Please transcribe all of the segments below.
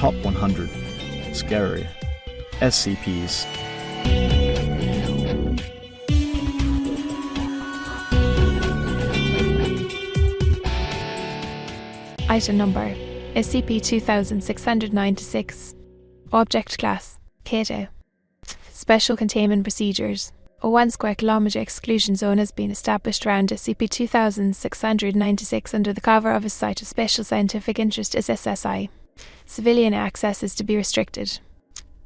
Top 100 Scary SCPs. Item number SCP-2696. Object class Keter. Special containment procedures. A 1 square kilometre exclusion zone has been established around SCP-2696 under the cover of a Site of Special Scientific Interest SSSI. Civilian access is to be restricted.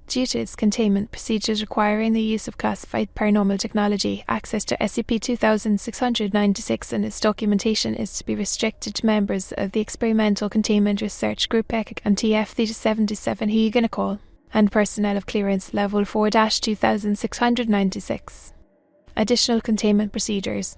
Due to its containment procedures requiring the use of classified paranormal technology, access to SCP-2696 and its documentation is to be restricted to members of the Experimental Containment Research Group ECG and TF-77 who you gonna call, and personnel of clearance level 4-2696. Additional containment procedures.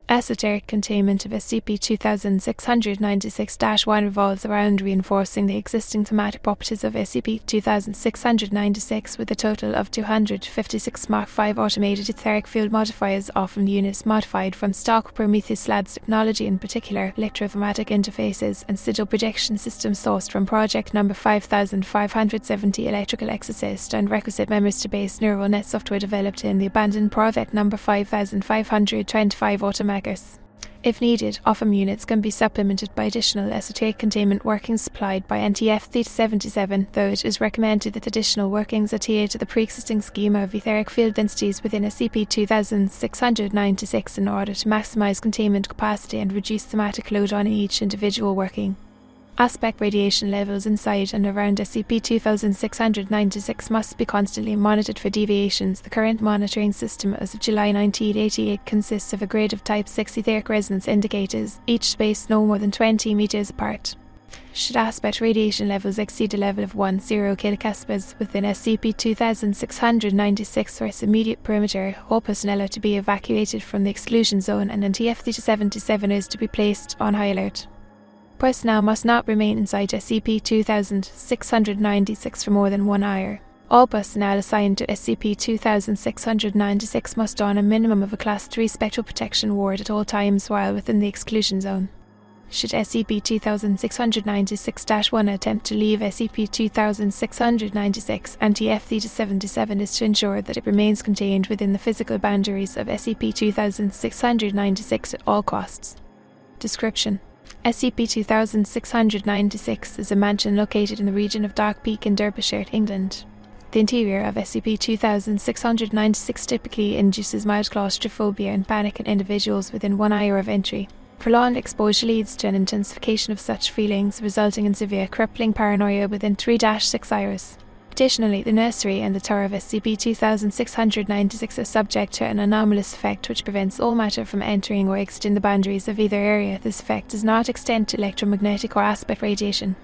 Esoteric containment of SCP-2696-1 revolves around reinforcing the existing thematic properties of SCP-2696 with a total of 256 Mark V automated etheric field modifiers, often units modified from stock Prometheus Labs technology, in particular electrothermatic interfaces and sigil projection systems sourced from Project Number 5570 Electrical Exorcist, and requisite memories-to-base neural net software developed in the abandoned Project Number 5525 Automagus. If needed, OFM units can be supplemented by additional esoteric containment workings supplied by TF-77, though it is recommended that additional workings adhere to the pre-existing schema of etheric field densities within SCP-2696 in order to maximize containment capacity and reduce thematic load on each individual working. Aspect radiation levels inside and around SCP-2696 must be constantly monitored for deviations. The current monitoring system as of July 1988 consists of a grid of Type 6 etheric resonance indicators, each spaced no more than 20 meters apart. Should aspect radiation levels exceed a level of 10 kilocaspas within SCP-2696 or its immediate perimeter, all personnel are to be evacuated from the exclusion zone and TF-77 is to be placed on high alert. Personnel must not remain inside SCP-2696 for more than 1 hour. All personnel assigned to SCP-2696 must don a minimum of a Class 3 spectral protection ward at all times while within the exclusion zone. Should SCP-2696-1 attempt to leave SCP-2696, and TF-77 is to ensure that it remains contained within the physical boundaries of SCP-2696 at all costs. Description: SCP-2696 is a mansion located in the region of Dark Peak in Derbyshire, England. The interior of SCP-2696 typically induces mild claustrophobia and panic in individuals within 1 hour of entry. Prolonged exposure leads to an intensification of such feelings, resulting in severe crippling paranoia within 3-6 hours. Additionally, the nursery and the tower of SCP-2696 are subject to an anomalous effect which prevents all matter from entering or exiting the boundaries of either area. This effect does not extend to electromagnetic or aspect radiation.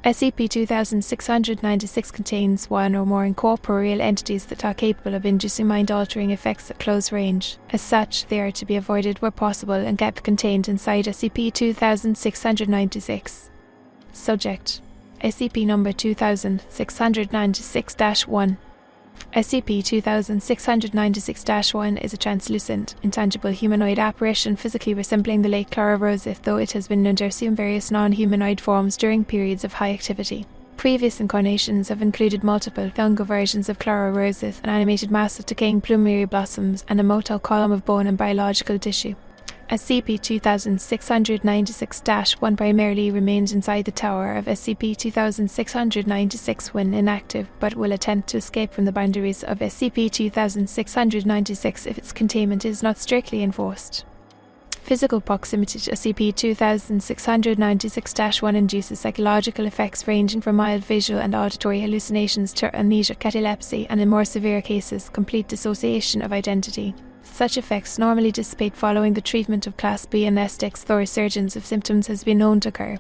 SCP-2696 contains one or more incorporeal entities that are capable of inducing mind-altering effects at close range. As such, they are to be avoided where possible and kept contained inside SCP-2696. Subject: SCP number 2696-1. SCP-2696-1 is a translucent, intangible humanoid apparition physically resembling the late Clara Roseth, though it has been known to assume various non-humanoid forms during periods of high activity. Previous incarnations have included multiple, younger versions of Clara Roseth, an animated mass of decaying plumeria blossoms, and a motile column of bone and biological tissue. SCP-2696-1 primarily remains inside the tower of SCP-2696 when inactive, but will attempt to escape from the boundaries of SCP-2696 if its containment is not strictly enforced. Physical proximity to SCP-2696-1 induces psychological effects ranging from mild visual and auditory hallucinations to amnesia, catalepsy, and in more severe cases, complete dissociation of identity. Such effects normally dissipate following the treatment of Class B anesthetics, though resurgence of symptoms has been known to occur.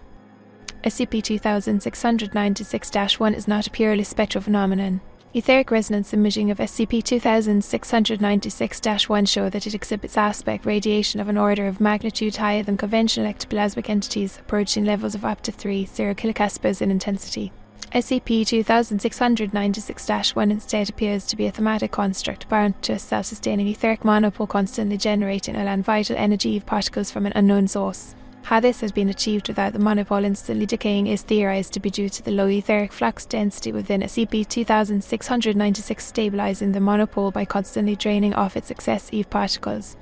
SCP-2696-1 is not a purely spectral phenomenon. Etheric resonance imaging of SCP-2696-1 show that it exhibits aspect radiation of an order of magnitude higher than conventional ectoplasmic entities, approaching levels of up to 30 kilocaspas in intensity. SCP-2696-1 instead appears to be a thematic construct bound to a self-sustaining etheric monopole constantly generating and vital energy particles from an unknown source. How this has been achieved without the monopole instantly decaying is theorized to be due to the low etheric flux density within SCP-2696 stabilizing the monopole by constantly draining off its excess Eve particles.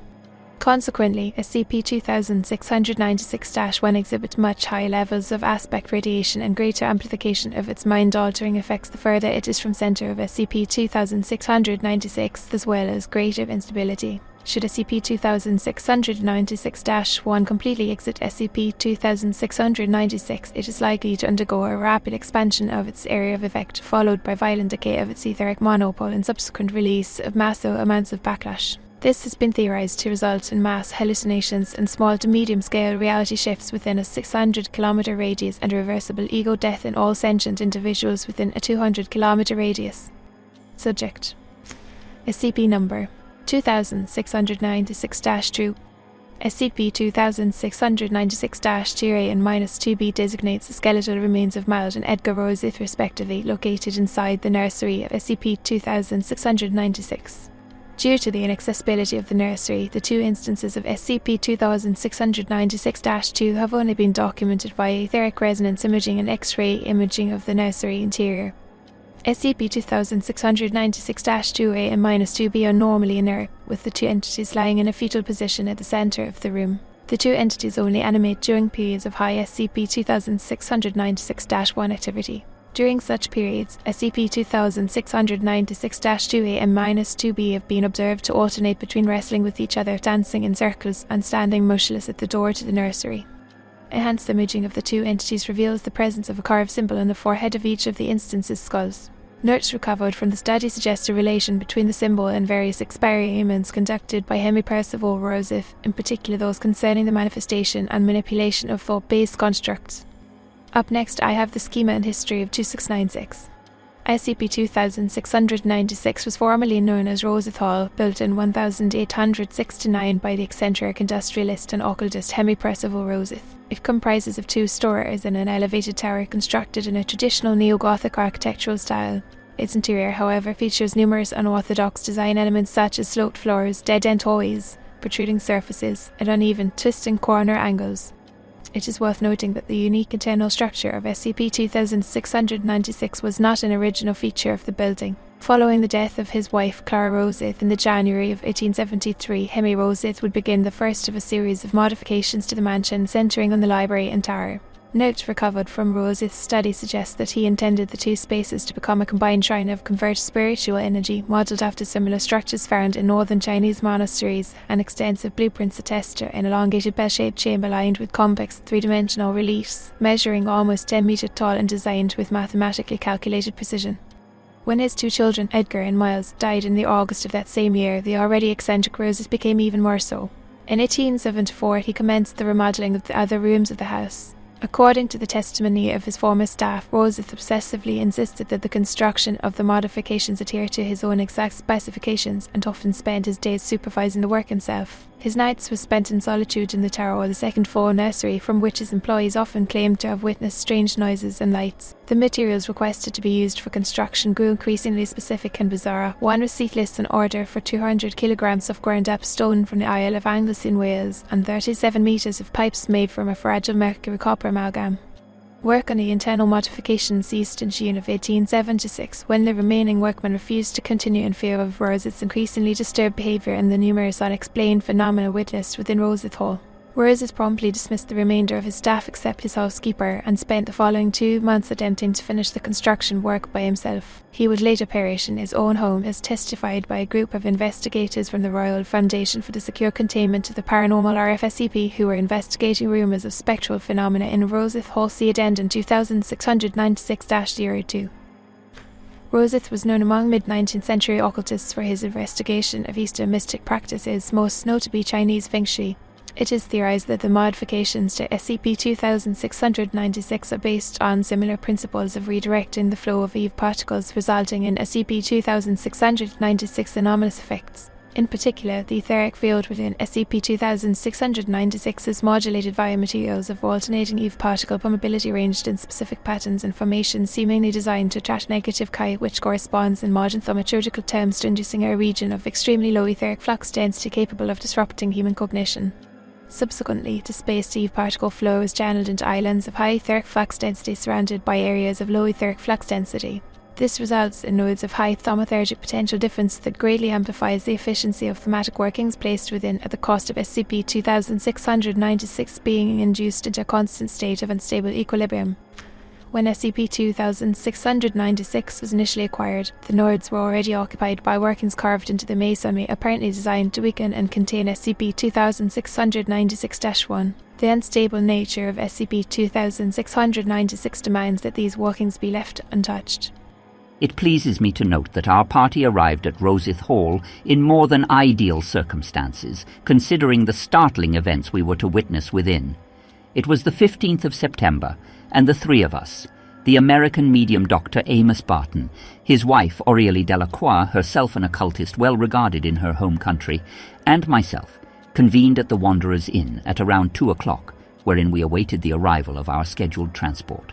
Consequently, SCP-2696-1 exhibits much higher levels of aspect radiation and greater amplification of its mind-altering effects the further it is from center of SCP-2696, as well as greater instability. Should SCP-2696-1 completely exit SCP-2696, it is likely to undergo a rapid expansion of its area of effect, followed by violent decay of its etheric monopole and subsequent release of massive amounts of backlash. This has been theorized to result in mass hallucinations and small to medium-scale reality shifts within a 600-kilometer radius and irreversible ego death in all sentient individuals within a 200-kilometer radius. Subject: SCP Number 2696-2. SCP-2696-2A and -2B designates the skeletal remains of Mild and Edgar Rosyth respectively, located inside the nursery of SCP-2696. Due to the inaccessibility of the nursery, the two instances of SCP-2696-2 have only been documented via etheric resonance imaging and X-ray imaging of the nursery interior. SCP-2696-2A and -2B are normally inert, with the two entities lying in a fetal position at the center of the room. The two entities only animate during periods of high SCP-2696-1 activity. During such periods, SCP-2696-2A and -2B have been observed to alternate between wrestling with each other, dancing in circles, and standing motionless at the door to the nursery. Enhanced imaging of the two entities reveals the presence of a carved symbol on the forehead of each of the instances' skulls. Notes recovered from the study suggest a relation between the symbol and various experiments conducted by Henry Percival Rosyth, in particular those concerning the manifestation and manipulation of thought-based constructs. Up next, I have the schema and history of 2696. SCP-2696 was formerly known as Rosyth Hall, built in 1869 by the eccentric industrialist and occultist Henry Percival Rosyth. It comprises of two stories and an elevated tower constructed in a traditional neo-Gothic architectural style. Its interior, however, features numerous unorthodox design elements such as sloped floors, dead-end hallways, protruding surfaces, and uneven, twisting corner angles. It is worth noting that the unique internal structure of SCP-2696 was not an original feature of the building. Following the death of his wife Clara Rosyth in the January of 1873, Henry Rosyth would begin the first of a series of modifications to the mansion centering on the library and tower. Notes recovered from Rosyth's study suggest that he intended the two spaces to become a combined shrine of converged spiritual energy, modelled after similar structures found in northern Chinese monasteries, and extensive blueprints attest to an elongated bell-shaped chamber lined with complex three-dimensional reliefs, measuring almost 10 meters tall and designed with mathematically calculated precision. When his two children, Edgar and Miles, died in the August of that same year, the already eccentric Rosyth became even more so. In 1874, he commenced the remodelling of the other rooms of the house. According to the testimony of his former staff, Rosyth obsessively insisted that the construction of the modifications adhere to his own exact specifications and often spent his days supervising the work himself. His nights were spent in solitude in the tower or the second-floor nursery, from which his employees often claimed to have witnessed strange noises and lights. The materials requested to be used for construction grew increasingly specific and bizarre. One receipt lists an order for 200 kilograms of ground-up stone from the Isle of Anglesey in Wales and 37 meters of pipes made from a fragile mercury-copper amalgam. Work on the internal modification ceased in June of 1876, when the remaining workmen refused to continue in fear of Rosyth's increasingly disturbed behaviour and the numerous unexplained phenomena witnessed within Rosyth Hall. Rosyth promptly dismissed the remainder of his staff except his housekeeper and spent the following 2 months attempting to finish the construction work by himself. He would later perish in his own home, as testified by a group of investigators from the Royal Foundation for the Secure Containment of the Paranormal RFSCP who were investigating rumours of spectral phenomena in Rosyth Hall. See Addendum 2696-02. Rosyth was known among mid-19th century occultists for his investigation of Eastern mystic practices, most notably Chinese Feng Shui. It is theorized that the modifications to SCP-2696 are based on similar principles of redirecting the flow of Eve particles, resulting in SCP-2696 anomalous effects. In particular, the etheric field within SCP-2696 is modulated via materials of alternating Eve particle permeability arranged in specific patterns and formations seemingly designed to attract negative chi, which corresponds in modern thaumaturgical terms to inducing a region of extremely low etheric flux density capable of disrupting human cognition. Subsequently, the space-Steve particle flow is channeled into islands of high etheric flux density surrounded by areas of low etheric flux density. This results in nodes of high thaumaturgic potential difference that greatly amplifies the efficiency of thematic workings placed within at the cost of SCP-2696 being induced into a constant state of unstable equilibrium. When SCP-2696 was initially acquired, the nodes were already occupied by workings carved into the masonry apparently designed to weaken and contain SCP-2696-1. The unstable nature of SCP-2696 demands that these workings be left untouched. It pleases me to note that our party arrived at Roseth Hall in more than ideal circumstances, considering the startling events we were to witness within. It was the 15th of September, and the three of us, the American medium Dr. Amos Barton, his wife Aurélie Delacroix, herself an occultist well regarded in her home country, and myself, convened at the Wanderers Inn at around 2 o'clock, wherein we awaited the arrival of our scheduled transport.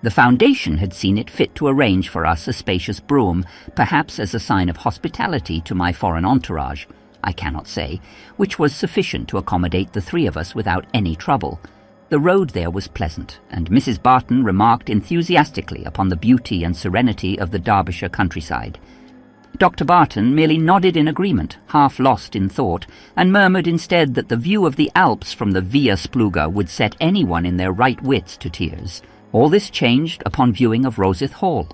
The Foundation had seen it fit to arrange for us a spacious brougham, perhaps as a sign of hospitality to my foreign entourage, I cannot say, which was sufficient to accommodate the three of us without any trouble. The road there was pleasant, and Mrs. Barton remarked enthusiastically upon the beauty and serenity of the Derbyshire countryside. Dr. Barton merely nodded in agreement, half lost in thought, and murmured instead that the view of the Alps from the Via Spluga would set anyone in their right wits to tears. All this changed upon viewing of Roseth Hall.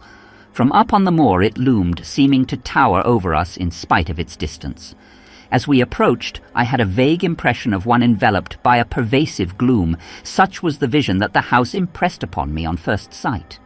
From up on the moor it loomed, seeming to tower over us in spite of its distance. As we approached, I had a vague impression of one enveloped by a pervasive gloom. Such was the vision that the house impressed upon me on first sight.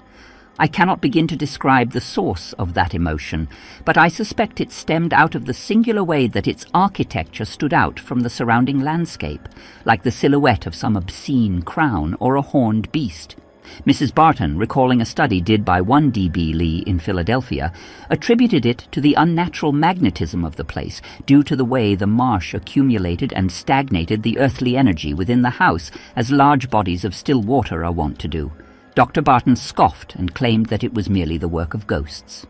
I cannot begin to describe the source of that emotion, but I suspect it stemmed out of the singular way that its architecture stood out from the surrounding landscape, like the silhouette of some obscene crown or a horned beast. Mrs. Barton, recalling a study did by one D.B. Lee in Philadelphia, attributed it to the unnatural magnetism of the place, due to the way the marsh accumulated and stagnated the earthly energy within the house, as large bodies of still water are wont to do. Dr. Barton scoffed and claimed that it was merely the work of ghosts.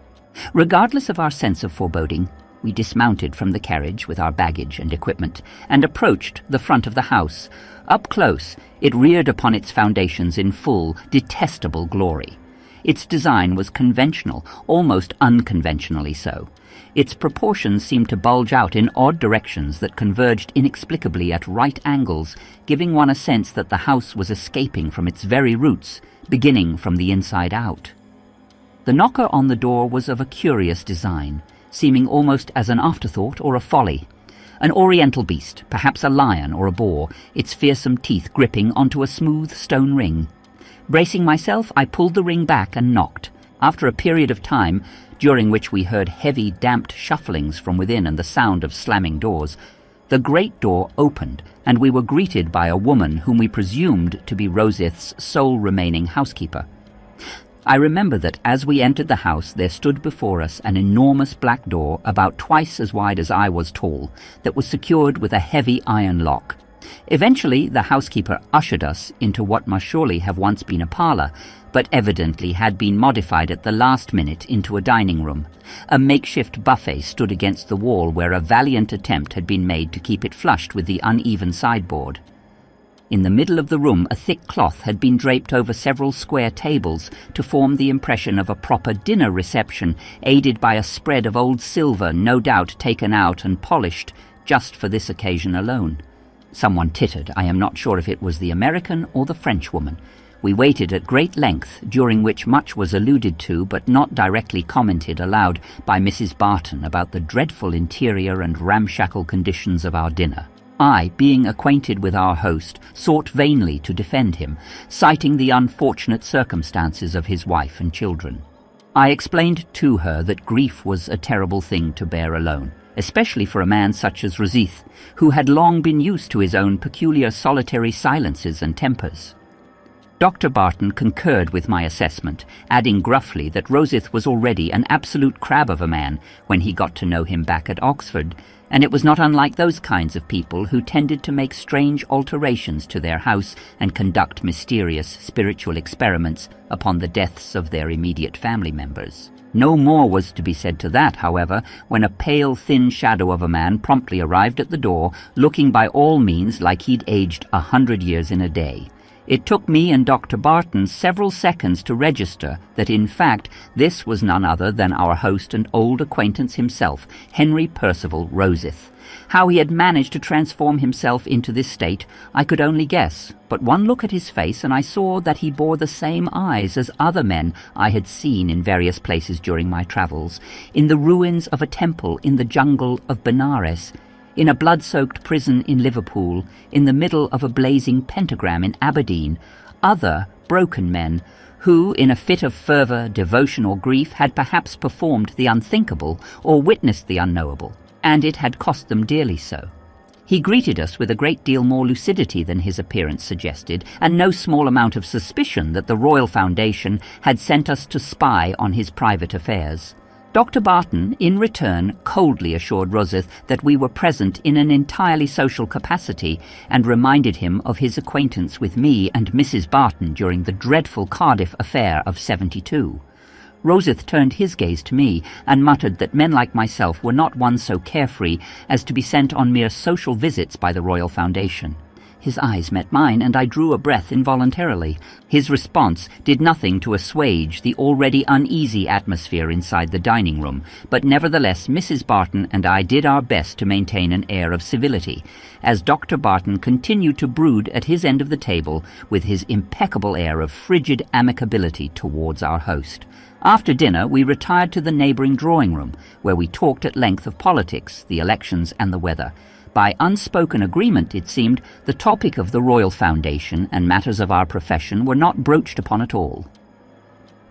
Regardless of our sense of foreboding, we dismounted from the carriage with our baggage and equipment and approached the front of the house. Up close, it reared upon its foundations in full, detestable glory. Its design was conventional, almost unconventionally so. Its proportions seemed to bulge out in odd directions that converged inexplicably at right angles, giving one a sense that the house was escaping from its very roots, beginning from the inside out. The knocker on the door was of a curious design, seeming almost as an afterthought or a folly. An oriental beast, perhaps a lion or a boar, its fearsome teeth gripping onto a smooth stone ring. Bracing myself, I pulled the ring back and knocked. After a period of time, during which we heard heavy, damped shufflings from within and the sound of slamming doors, the great door opened, and we were greeted by a woman whom we presumed to be Roseth's sole remaining housekeeper. I remember that as we entered the house there stood before us an enormous black door about twice as wide as I was tall, that was secured with a heavy iron lock. Eventually the housekeeper ushered us into what must surely have once been a parlour, but evidently had been modified at the last minute into a dining room. A makeshift buffet stood against the wall where a valiant attempt had been made to keep it flushed with the uneven sideboard. In the middle of the room a thick cloth had been draped over several square tables to form the impression of a proper dinner reception, aided by a spread of old silver, no doubt taken out and polished just for this occasion alone. Someone tittered. I am not sure if it was the American or the French woman. We waited at great length, during which much was alluded to but not directly commented aloud by Mrs. Barton about the dreadful interior and ramshackle conditions of our dinner. I, being acquainted with our host, sought vainly to defend him, citing the unfortunate circumstances of his wife and children. I explained to her that grief was a terrible thing to bear alone, especially for a man such as Roseth, who had long been used to his own peculiar solitary silences and tempers. Dr. Barton concurred with my assessment, adding gruffly that Roseth was already an absolute crab of a man when he got to know him back at Oxford, and it was not unlike those kinds of people who tended to make strange alterations to their house and conduct mysterious spiritual experiments upon the deaths of their immediate family members. No more was to be said to that, however, when a pale, thin shadow of a man promptly arrived at the door, looking by all means like he'd aged 100 years in a day. It took me and Dr. Barton several seconds to register that, in fact, this was none other than our host and old acquaintance himself, Henry Percival Rosyth. How he had managed to transform himself into this state, I could only guess, but one look at his face and I saw that he bore the same eyes as other men I had seen in various places during my travels, in the ruins of a temple in the jungle of Benares, in a blood-soaked prison in Liverpool, in the middle of a blazing pentagram in Aberdeen, other broken men who, in a fit of fervour, devotion or grief, had perhaps performed the unthinkable or witnessed the unknowable, and it had cost them dearly so. He greeted us with a great deal more lucidity than his appearance suggested, and no small amount of suspicion that the Royal Foundation had sent us to spy on his private affairs. Dr. Barton, in return, coldly assured Rosyth that we were present in an entirely social capacity, and reminded him of his acquaintance with me and Mrs. Barton during the dreadful Cardiff affair of '72. Rosyth turned his gaze to me and muttered that men like myself were not one so carefree as to be sent on mere social visits by the Royal Foundation. His eyes met mine, and I drew a breath involuntarily. His response did nothing to assuage the already uneasy atmosphere inside the dining room, but nevertheless Mrs. Barton and I did our best to maintain an air of civility, as Dr. Barton continued to brood at his end of the table with his impeccable air of frigid amicability towards our host. After dinner we retired to the neighbouring drawing-room, where we talked at length of politics, the elections and the weather. By unspoken agreement, it seemed, the topic of the Royal Foundation and matters of our profession were not broached upon at all.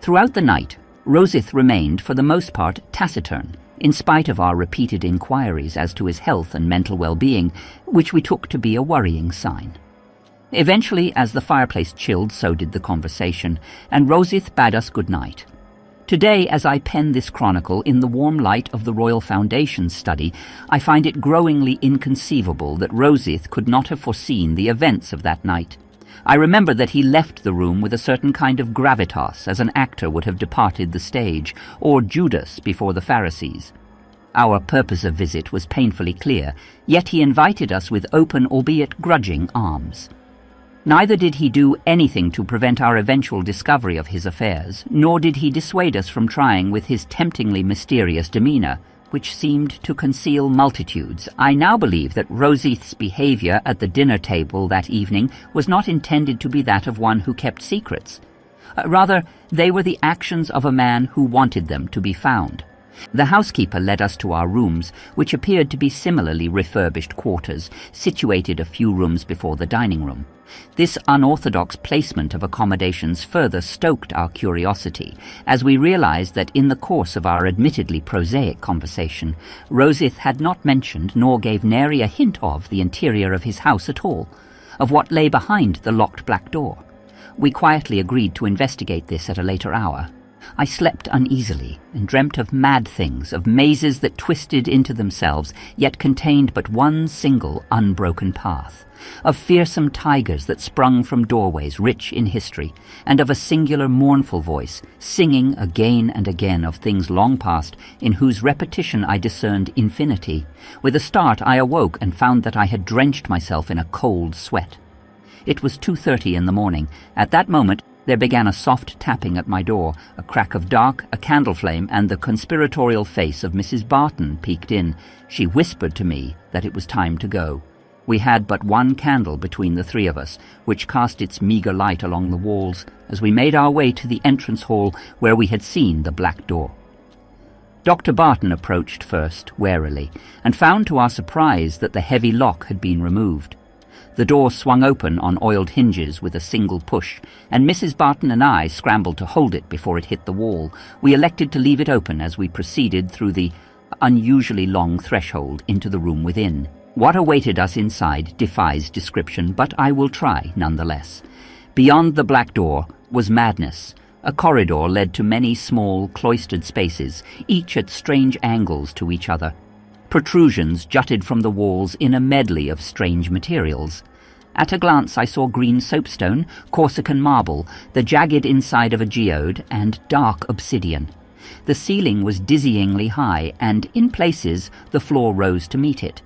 Throughout the night, Rosyth remained, for the most part, taciturn, in spite of our repeated inquiries as to his health and mental well-being, which we took to be a worrying sign. Eventually, as the fireplace chilled, so did the conversation, and Rosyth bade us good night. Today, as I pen this chronicle in the warm light of the Royal Foundation's study, I find it growingly inconceivable that Rosyth could not have foreseen the events of that night. I remember that he left the room with a certain kind of gravitas, as an actor would have departed the stage, or Judas before the Pharisees. Our purpose of visit was painfully clear, yet he invited us with open, albeit grudging, arms. Neither did he do anything to prevent our eventual discovery of his affairs, nor did he dissuade us from trying with his temptingly mysterious demeanour, which seemed to conceal multitudes. I now believe that Rosyth's behaviour at the dinner table that evening was not intended to be that of one who kept secrets. Rather, they were the actions of a man who wanted them to be found. The housekeeper led us to our rooms, which appeared to be similarly refurbished quarters, situated a few rooms before the dining room. This unorthodox placement of accommodations further stoked our curiosity, as we realized that in the course of our admittedly prosaic conversation, Rosyth had not mentioned nor gave nary a hint of the interior of his house at all, of what lay behind the locked black door. We quietly agreed to investigate this at a later hour. I slept uneasily and dreamt of mad things, of mazes that twisted into themselves, yet contained but one single unbroken path, of fearsome tigers that sprung from doorways rich in history, and of a singular mournful voice, singing again and again of things long past, in whose repetition I discerned infinity. With a start I awoke and found that I had drenched myself in a cold sweat. It was 2:30 in the morning. At that moment there began a soft tapping at my door, a crack of dark, a candle flame, and the conspiratorial face of Mrs. Barton peeked in. She whispered to me that it was time to go. We had but one candle between the three of us, which cast its meagre light along the walls as we made our way to the entrance hall where we had seen the black door. Dr. Barton approached first, warily, and found to our surprise that the heavy lock had been removed. The door swung open on oiled hinges with a single push, and Mrs. Barton and I scrambled to hold it before it hit the wall. We elected to leave it open as we proceeded through the unusually long threshold into the room within. What awaited us inside defies description, but I will try nonetheless. Beyond the black door was madness. A corridor led to many small, cloistered spaces, each at strange angles to each other. Protrusions jutted from the walls in a medley of strange materials. At a glance I saw green soapstone, Corsican marble, the jagged inside of a geode, and dark obsidian. The ceiling was dizzyingly high, and in places the floor rose to meet it.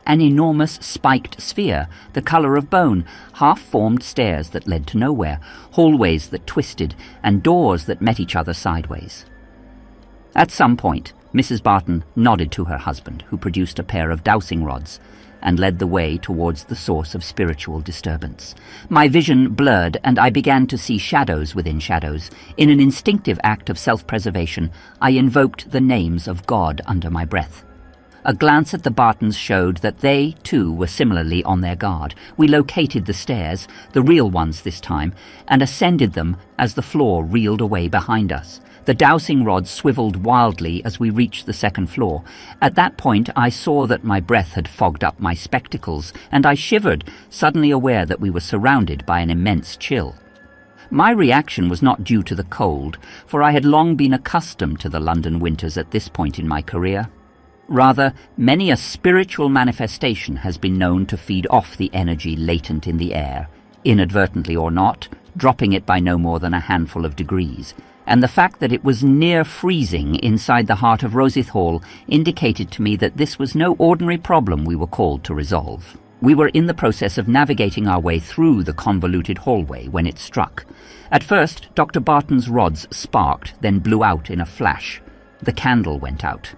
An enormous spiked sphere, the colour of bone, half-formed stairs that led to nowhere, hallways that twisted, and doors that met each other sideways. At some point, Mrs. Barton nodded to her husband, who produced a pair of dowsing rods, and led the way towards the source of spiritual disturbance. My vision blurred, and I began to see shadows within shadows. In an instinctive act of self-preservation, I invoked the names of God under my breath. A glance at the Bartons showed that they, too, were similarly on their guard. We located the stairs, the real ones this time, and ascended them as the floor reeled away behind us. The dowsing rods swiveled wildly as we reached the second floor. At that point, I saw that my breath had fogged up my spectacles, and I shivered, suddenly aware that we were surrounded by an immense chill. My reaction was not due to the cold, for I had long been accustomed to the London winters at this point in my career. Rather, many a spiritual manifestation has been known to feed off the energy latent in the air, inadvertently or not, dropping it by no more than a handful of degrees, and the fact that it was near freezing inside the heart of Rosyth Hall indicated to me that this was no ordinary problem we were called to resolve. We were in the process of navigating our way through the convoluted hallway when it struck. At first, Dr. Barton's rods sparked, then blew out in a flash. The candle went out.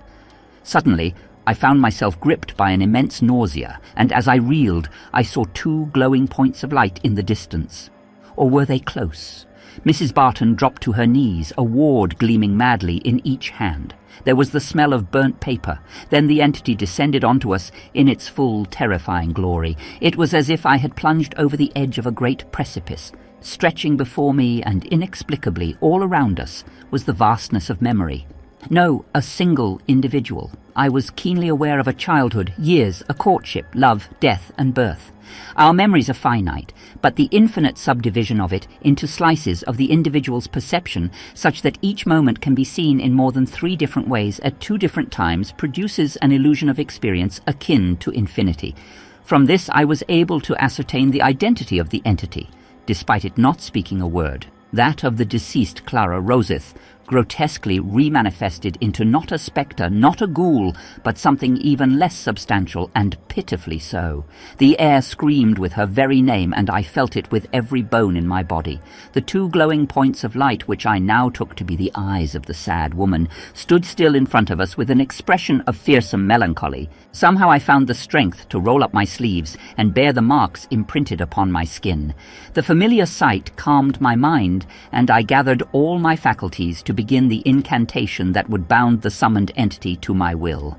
Suddenly, I found myself gripped by an immense nausea, and as I reeled, I saw two glowing points of light in the distance. Or were they close? Mrs. Barton dropped to her knees, a ward gleaming madly in each hand. There was the smell of burnt paper. Then the entity descended onto us in its full, terrifying glory. It was as if I had plunged over the edge of a great precipice. Stretching before me and inexplicably all around us was the vastness of memory. No, a single individual. I was keenly aware of a childhood, years, a courtship, love, death, and birth. Our memories are finite, but the infinite subdivision of it into slices of the individual's perception, such that each moment can be seen in more than 3 different ways at 2 different times, produces an illusion of experience akin to infinity. From this I was able to ascertain the identity of the entity, despite it not speaking a word, that of the deceased Clara Rosyth, grotesquely remanifested into not a spectre, not a ghoul, but something even less substantial, and pitifully so. The air screamed with her very name, and I felt it with every bone in my body. The 2 glowing points of light, which I now took to be the eyes of the sad woman, stood still in front of us with an expression of fearsome melancholy. Somehow I found the strength to roll up my sleeves and bear the marks imprinted upon my skin. The familiar sight calmed my mind, and I gathered all my faculties to begin the incantation that would bound the summoned entity to my will.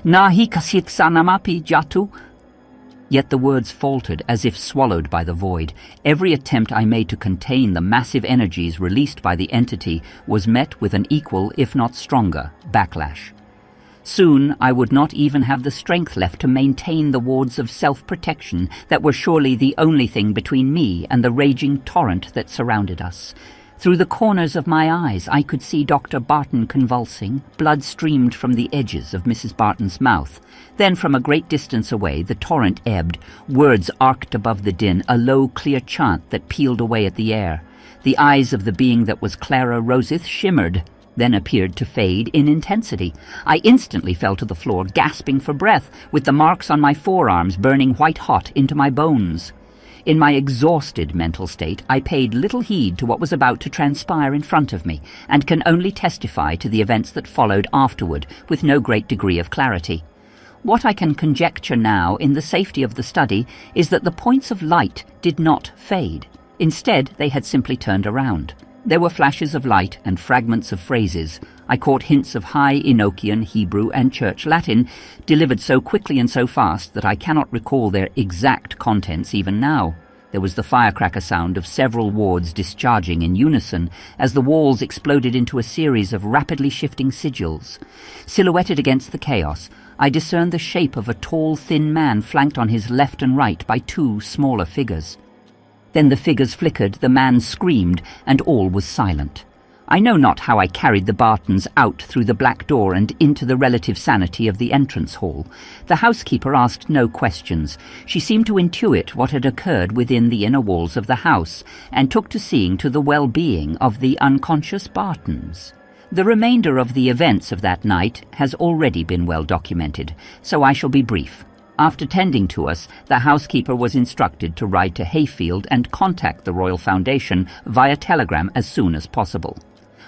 Nahi kasit sanamapi jatu. Yet the words faltered as if swallowed by the void. Every attempt I made to contain the massive energies released by the entity was met with an equal, if not stronger, backlash. Soon I would not even have the strength left to maintain the wards of self-protection that were surely the only thing between me and the raging torrent that surrounded us. Through the corners of my eyes I could see Dr. Barton convulsing. Blood streamed from the edges of Mrs. Barton's mouth. Then from a great distance away the torrent ebbed. Words arced above the din, a low, clear chant that peeled away at the air. The eyes of the being that was Clara Rosyth shimmered, then appeared to fade in intensity. I instantly fell to the floor, gasping for breath, with the marks on my forearms burning white-hot into my bones. In my exhausted mental state, I paid little heed to what was about to transpire in front of me, and can only testify to the events that followed afterward with no great degree of clarity. What I can conjecture now, in the safety of the study, is that the points of light did not fade. Instead, they had simply turned around. There were flashes of light and fragments of phrases. I caught hints of High Enochian, Hebrew, and Church Latin, delivered so quickly and so fast that I cannot recall their exact contents even now. There was the firecracker sound of several wards discharging in unison as the walls exploded into a series of rapidly shifting sigils. Silhouetted against the chaos, I discerned the shape of a tall, thin man flanked on his left and right by 2 smaller figures. Then the figures flickered, the man screamed, and all was silent. I know not how I carried the Bartons out through the black door and into the relative sanity of the entrance hall. The housekeeper asked no questions. She seemed to intuit what had occurred within the inner walls of the house, and took to seeing to the well-being of the unconscious Bartons. The remainder of the events of that night has already been well documented, so I shall be brief. After tending to us, the housekeeper was instructed to ride to Hayfield and contact the Royal Foundation via telegram as soon as possible.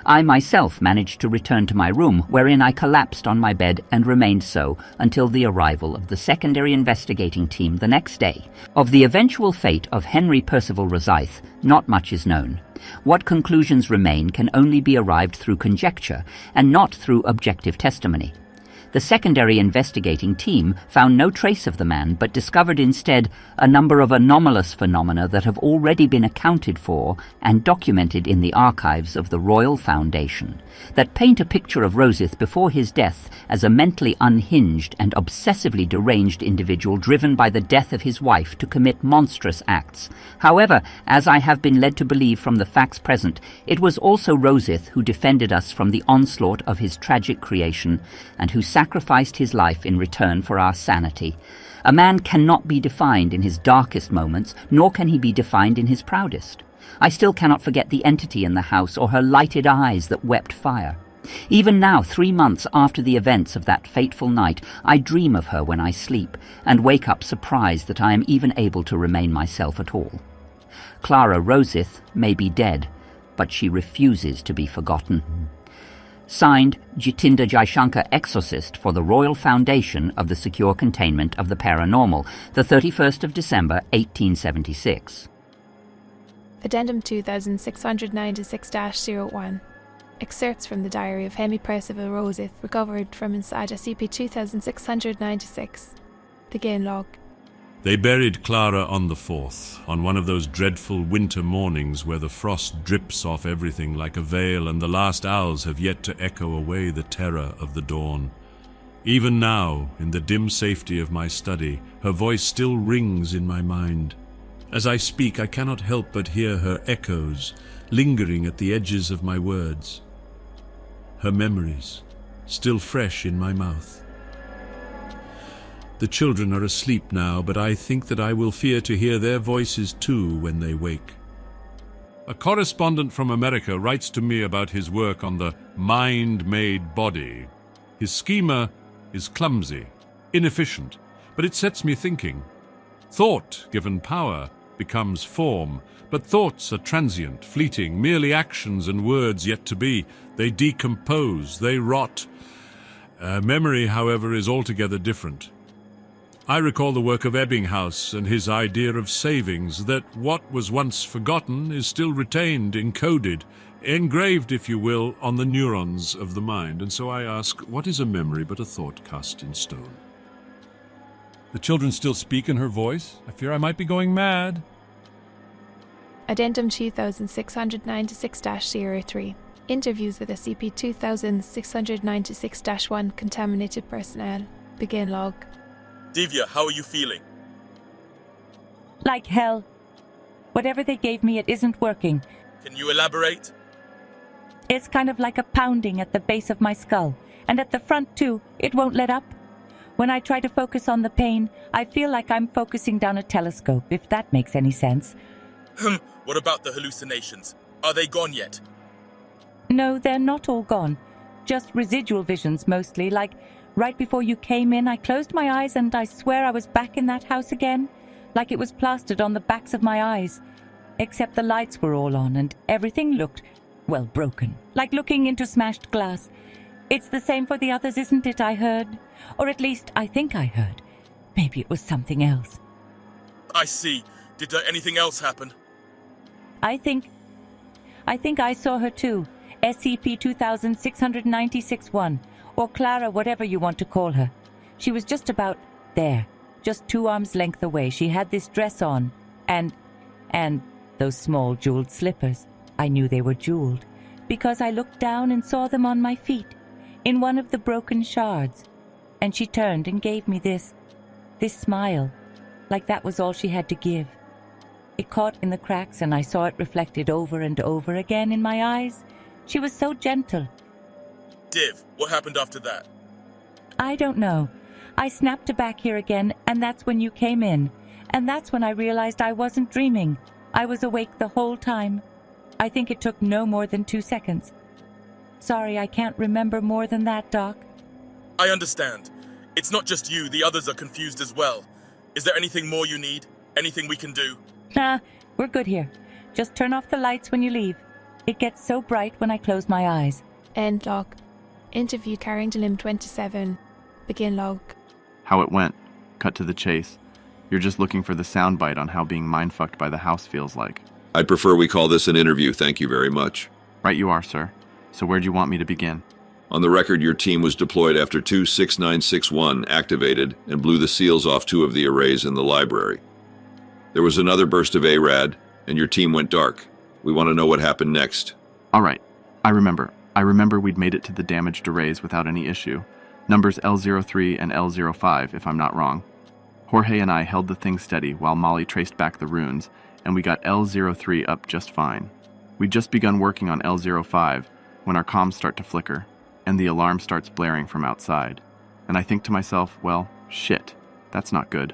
I myself managed to return to my room, wherein I collapsed on my bed and remained so until the arrival of the secondary investigating team the next day. Of the eventual fate of Henry Percival Rosyth, not much is known. What conclusions remain can only be arrived through conjecture and not through objective testimony. The secondary investigating team found no trace of the man, but discovered instead a number of anomalous phenomena that have already been accounted for and documented in the archives of the Royal Foundation, that paint a picture of Rosyth before his death as a mentally unhinged and obsessively deranged individual driven by the death of his wife to commit monstrous acts. However, as I have been led to believe from the facts present, it was also Rosyth who defended us from the onslaught of his tragic creation, and who sacrificed his life in return for our sanity. A man cannot be defined in his darkest moments, nor can he be defined in his proudest. I still cannot forget the entity in the house or her lighted eyes that wept fire. Even now, 3 months after the events of that fateful night, I dream of her when I sleep, and wake up surprised that I am even able to remain myself at all. Clara Rosyth may be dead, but she refuses to be forgotten. Signed, Jitinder Jaishankar, Exorcist for the Royal Foundation of the Secure Containment of the Paranormal, the 31st of December, 1876. Addendum 2696-01. Excerpts from the diary of Henry Percival Rosyth recovered from inside SCP 2696. Begin log. They buried Clara on the 4th, on one of those dreadful winter mornings where the frost drips off everything like a veil and the last owls have yet to echo away the terror of the dawn. Even now, in the dim safety of my study, her voice still rings in my mind. As I speak, I cannot help but hear her echoes, lingering at the edges of my words. Her memories, still fresh in my mouth. The children are asleep now, but I think that I will fear to hear their voices too when they wake. A correspondent from America writes to me about his work on the mind-made body. His schema is clumsy, inefficient, but it sets me thinking. Thought, given power, becomes form, but thoughts are transient, fleeting, merely actions and words yet to be. They decompose, they rot. Memory, however, is altogether different. I recall the work of Ebbinghaus and his idea of savings, that what was once forgotten is still retained, encoded, engraved, if you will, on the neurons of the mind. And so I ask, what is a memory but a thought cast in stone? The children still speak in her voice. I fear I might be going mad. Addendum 2696-03. Interviews with SCP 2696-1 contaminated personnel. Begin log. Divya, how are you feeling? Like hell. Whatever they gave me, it isn't working. Can you elaborate? It's kind of like a pounding at the base of my skull. And at the front too, it won't let up. When I try to focus on the pain, I feel like I'm focusing down a telescope, if that makes any sense. What about the hallucinations? Are they gone yet? No, they're not all gone. Just residual visions mostly, like right before you came in, I closed my eyes and I swear I was back in that house again, like it was plastered on the backs of my eyes. Except the lights were all on and everything looked, well, broken, like looking into smashed glass. It's the same for the others, isn't it, I heard? Or at least I think I heard. Maybe it was something else. I see. Did anything else happen? I think I saw her too. SCP 2696-1. Or Clara, whatever you want to call her. She was just about there, just 2 arms length away. She had this dress on, and those small jeweled slippers. I knew they were jeweled, because I looked down and saw them on my feet, in one of the broken shards. And she turned and gave me this smile, like that was all she had to give. It caught in the cracks, and I saw it reflected over and over again in my eyes. She was so gentle. Div, what happened after that? I don't know. I snapped to back here again, and that's when you came in. And that's when I realized I wasn't dreaming. I was awake the whole time. I think it took no more than 2 seconds. Sorry, I can't remember more than that, Doc. I understand. It's not just you, the others are confused as well. Is there anything more you need? Anything we can do? Nah, we're good here. Just turn off the lights when you leave. It gets so bright when I close my eyes. End log. Interview Carrington Lim 27. Begin log. How it went. Cut to the chase. You're just looking for the soundbite on how being mindfucked by the house feels like. I'd prefer we call this an interview, thank you very much. Right you are, sir. So where'd you want me to begin? On the record, your team was deployed after 26961 activated and blew the seals off 2 of the arrays in the library. There was another burst of ARAD, and your team went dark. We want to know what happened next. All right. I remember we'd made it to the damaged arrays without any issue. Numbers L03 and L05, if I'm not wrong. Jorge and I held the thing steady while Molly traced back the runes, and we got L03 up just fine. We'd just begun working on L05 when our comms start to flicker, and the alarm starts blaring from outside. And I think to myself, well, shit, that's not good.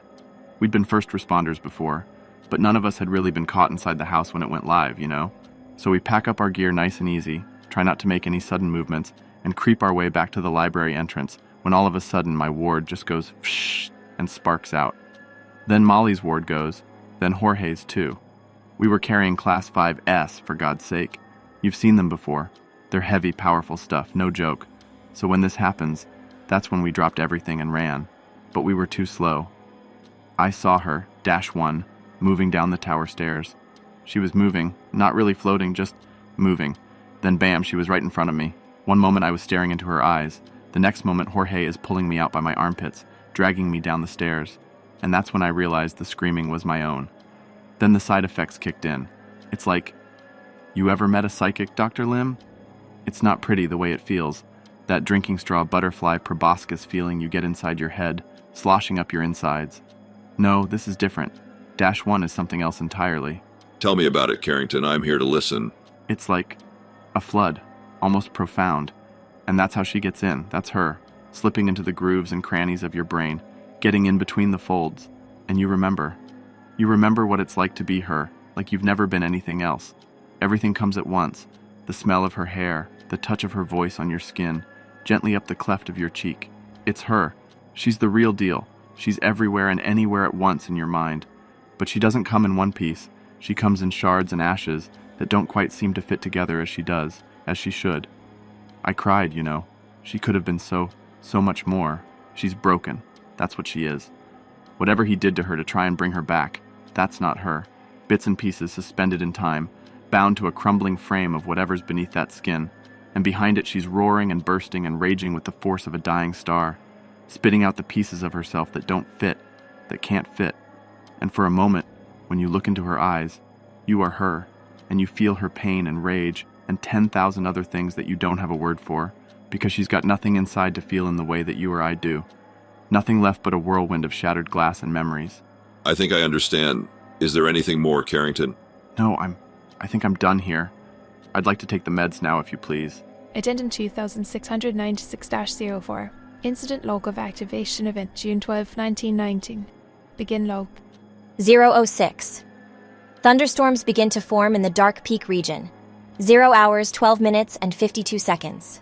We'd been first responders before, but none of us had really been caught inside the house when it went live, you know? So we pack up our gear nice and easy, try not to make any sudden movements, and creep our way back to the library entrance when all of a sudden my ward just goes fshh and sparks out. Then Molly's ward goes, then Jorge's too. We were carrying Class 5S, for God's sake. You've seen them before. They're heavy, powerful stuff, no joke. So when this happens, that's when we dropped everything and ran. But we were too slow. I saw her, -1, moving down the tower stairs. She was moving, not really floating, just moving. Then bam, she was right in front of me. One moment I was staring into her eyes. The next moment Jorge is pulling me out by my armpits, dragging me down the stairs. And that's when I realized the screaming was my own. Then the side effects kicked in. It's like, you ever met a psychic, Dr. Lim? It's not pretty the way it feels. That drinking straw butterfly proboscis feeling you get inside your head, sloshing up your insides. No, this is different. -1 is something else entirely. Tell me about it, Carrington. I'm here to listen. It's like a flood, almost profound. And that's how she gets in. That's her, slipping into the grooves and crannies of your brain, getting in between the folds. And you remember. You remember what it's like to be her, like you've never been anything else. Everything comes at once. The smell of her hair, the touch of her voice on your skin, gently up the cleft of your cheek. It's her. She's the real deal. She's everywhere and anywhere at once in your mind. But she doesn't come in one piece. She comes in shards and ashes that don't quite seem to fit together as she does, as she should. I cried, you know. She could have been so much more. She's broken. That's what she is. Whatever he did to her to try and bring her back, that's not her. Bits and pieces suspended in time, bound to a crumbling frame of whatever's beneath that skin, and behind it she's roaring and bursting and raging with the force of a dying star, spitting out the pieces of herself that don't fit, that can't fit. And for a moment, when you look into her eyes, you are her, and you feel her pain and rage and 10,000 other things that you don't have a word for, because she's got nothing inside to feel in the way that you or I do. Nothing left but a whirlwind of shattered glass and memories. I think I understand. Is there anything more, Carrington? No, I think I'm done here. I'd like to take the meds now, if you please. Addendum 2696-04. Incident log of activation event June 12, 1919. Begin log. 006. Thunderstorms begin to form in the Dark Peak region. 0 hours, 12 minutes, and 52 seconds.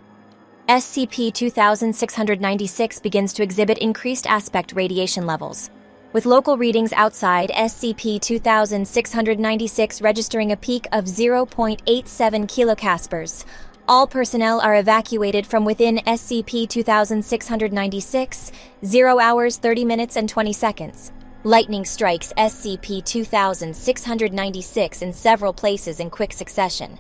SCP 2696 begins to exhibit increased aspect radiation levels, with local readings outside SCP 2696 registering a peak of 0.87 kilocaspers. All personnel are evacuated from within SCP 2696, 0 hours, 30 minutes, and 20 seconds. Lightning strikes SCP 2696 in several places in quick succession.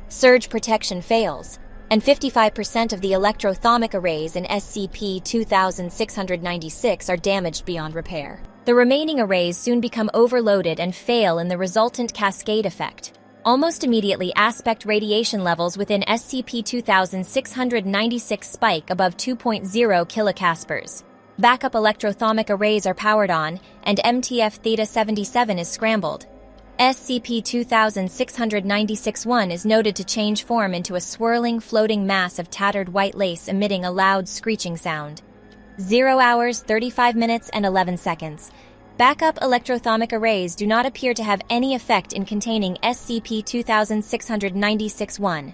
Surge protection fails, and 55% of the electrothomic arrays in SCP 2696 are damaged beyond repair. The remaining arrays soon become overloaded and fail in the resultant cascade effect. Almost immediately, aspect radiation levels within SCP 2696 spike above 2.0 kilocaspers. Backup electrothomic arrays are powered on, and MTF Theta 77 is scrambled. SCP 2696-1 is noted to change form into a swirling, floating mass of tattered white lace emitting a loud screeching sound. 0 hours, 35 minutes, and 11 seconds. Backup electrothomic arrays do not appear to have any effect in containing SCP 2696-1.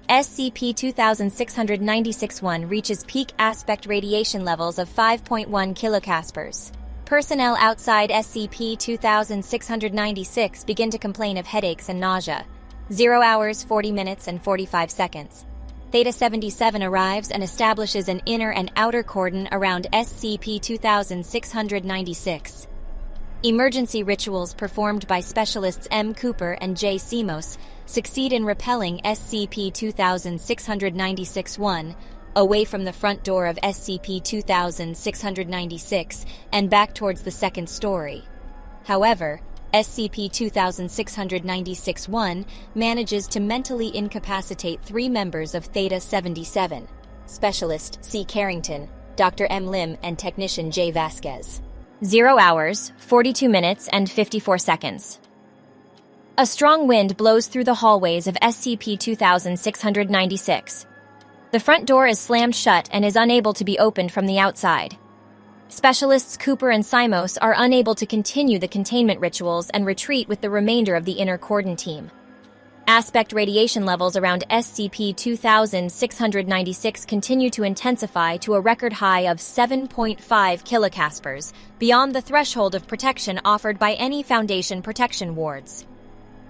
SCP-2696-1 reaches peak aspect radiation levels of 5.1 kilocaspers. Personnel outside SCP-2696 begin to complain of headaches and nausea. 0 hours, 40 minutes, and 45 seconds. Theta-77 arrives and establishes an inner and outer cordon around SCP-2696. Emergency rituals performed by specialists M. Cooper and J. Simos succeed in repelling SCP-2696-1 away from the front door of SCP-2696 and back towards the second story. However, SCP-2696-1 manages to mentally incapacitate 3 members of Theta-77, Specialist C. Carrington, Dr. M. Lim, and Technician J. Vasquez. 0 hours, 42 minutes, and 54 seconds. A strong wind blows through the hallways of SCP-2696. The front door is slammed shut and is unable to be opened from the outside. Specialists Cooper and Simos are unable to continue the containment rituals and retreat with the remainder of the inner cordon team. Aspect radiation levels around SCP-2696 continue to intensify to a record high of 7.5 kilocaspers, beyond the threshold of protection offered by any Foundation protection wards.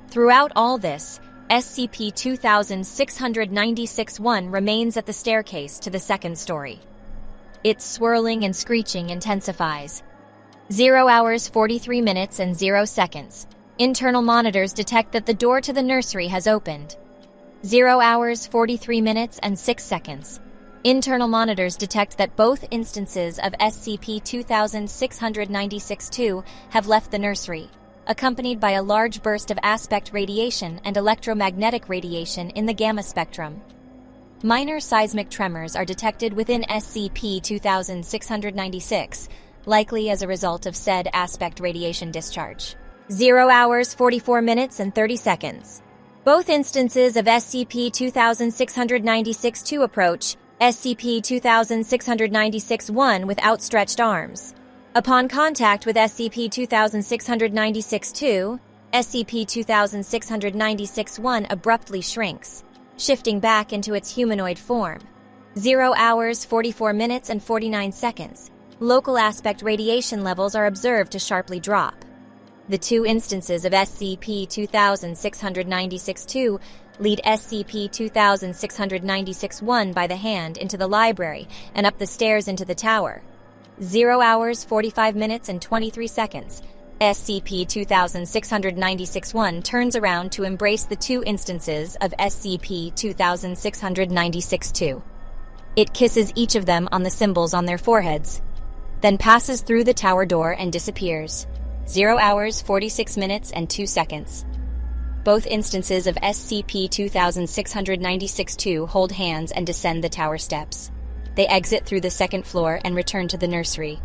Throughout all this, SCP-2696-1 remains at the staircase to the second story. Its swirling and screeching intensifies. 0 hours, 43 minutes, and 0 seconds. Internal monitors detect that the door to the nursery has opened. 0 hours, 43 minutes, and 6 seconds. Internal monitors detect that both instances of SCP-2696-2 have left the nursery, accompanied by a large burst of aspect radiation and electromagnetic radiation in the gamma spectrum. Minor seismic tremors are detected within SCP-2696, likely as a result of said aspect radiation discharge. 0 hours, 44 minutes, and 30 seconds. Both instances of SCP-2696-2 approach SCP-2696-1 with outstretched arms. Upon contact with SCP-2696-2, SCP-2696-1 abruptly shrinks, shifting back into its humanoid form. 0 hours, 44 minutes, and 49 seconds. Local aspect radiation levels are observed to sharply drop. The 2 instances of SCP-2696-2 lead SCP-2696-1 by the hand into the library and up the stairs into the tower. 0 hours, 45 minutes, and 23 seconds. SCP-2696-1 turns around to embrace the 2 instances of SCP-2696-2. It kisses each of them on the symbols on their foreheads, then passes through the tower door and disappears. 0 hours, 46 minutes, and 2 seconds. Both instances of SCP-2696-2 hold hands and descend the tower steps. They exit through the second floor and return to the nursery.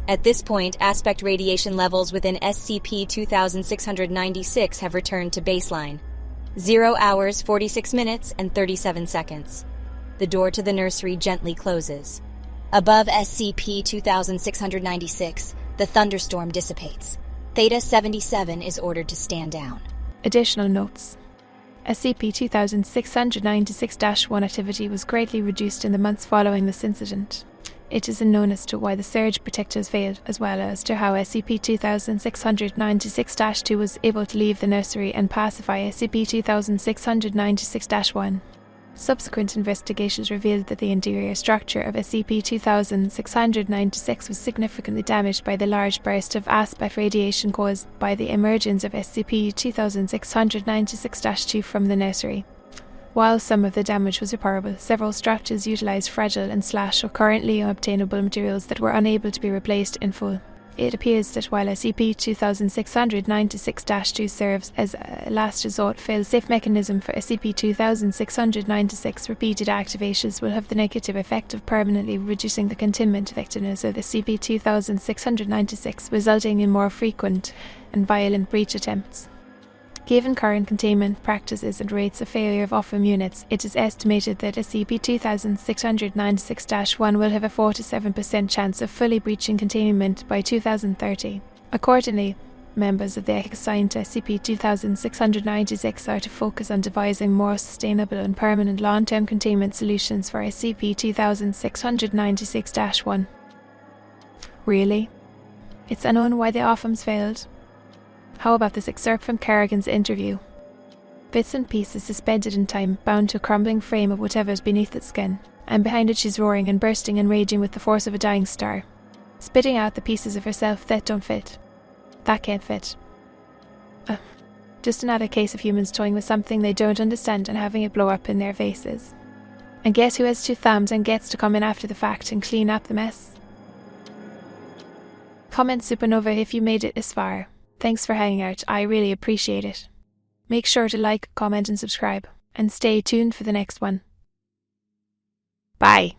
At this point, aspect radiation levels within SCP-2696 have returned to baseline. 0 hours, 46 minutes, and 37 seconds. The door to the nursery gently closes. Above SCP-2696, the thunderstorm dissipates. Theta-77 is ordered to stand down. Additional notes. SCP-2696-1 activity was greatly reduced in the months following this incident. It is unknown as to why the surge protectors failed, as well as to how SCP-2696-2 was able to leave the nursery and pacify SCP-2696-1. Subsequent investigations revealed that the interior structure of SCP-2696 was significantly damaged by the large burst of aspect radiation caused by the emergence of SCP-2696-2 from the nursery. While some of the damage was repairable, several structures utilized fragile and / or currently unobtainable materials that were unable to be replaced in full. It appears that while SCP-2696-2 serves as a last resort fail-safe mechanism for SCP-2696, repeated activations will have the negative effect of permanently reducing the containment effectiveness of SCP-2696, resulting in more frequent and violent breach attempts. Given current containment practices and rates of failure of OFFAM units, it is estimated that SCP-2696-1 will have a 4 to 7% chance of fully breaching containment by 2030. Accordingly, members of the ethics assigned to SCP-2696 are to focus on devising more sustainable and permanent long-term containment solutions for SCP-2696-1. Really? It's unknown why the OFMs failed. How about this excerpt from Kerrigan's interview? Bits and pieces suspended in time, bound to a crumbling frame of whatever's beneath its skin, and behind it she's roaring and bursting and raging with the force of a dying star, spitting out the pieces of herself that don't fit. That can't fit. Just another case of humans toying with something they don't understand and having it blow up in their faces. And guess who has two thumbs and gets to come in after the fact and clean up the mess? Comment Supernova if you made it this far. Thanks for hanging out, I really appreciate it. Make sure to like, comment and subscribe, and stay tuned for the next one. Bye.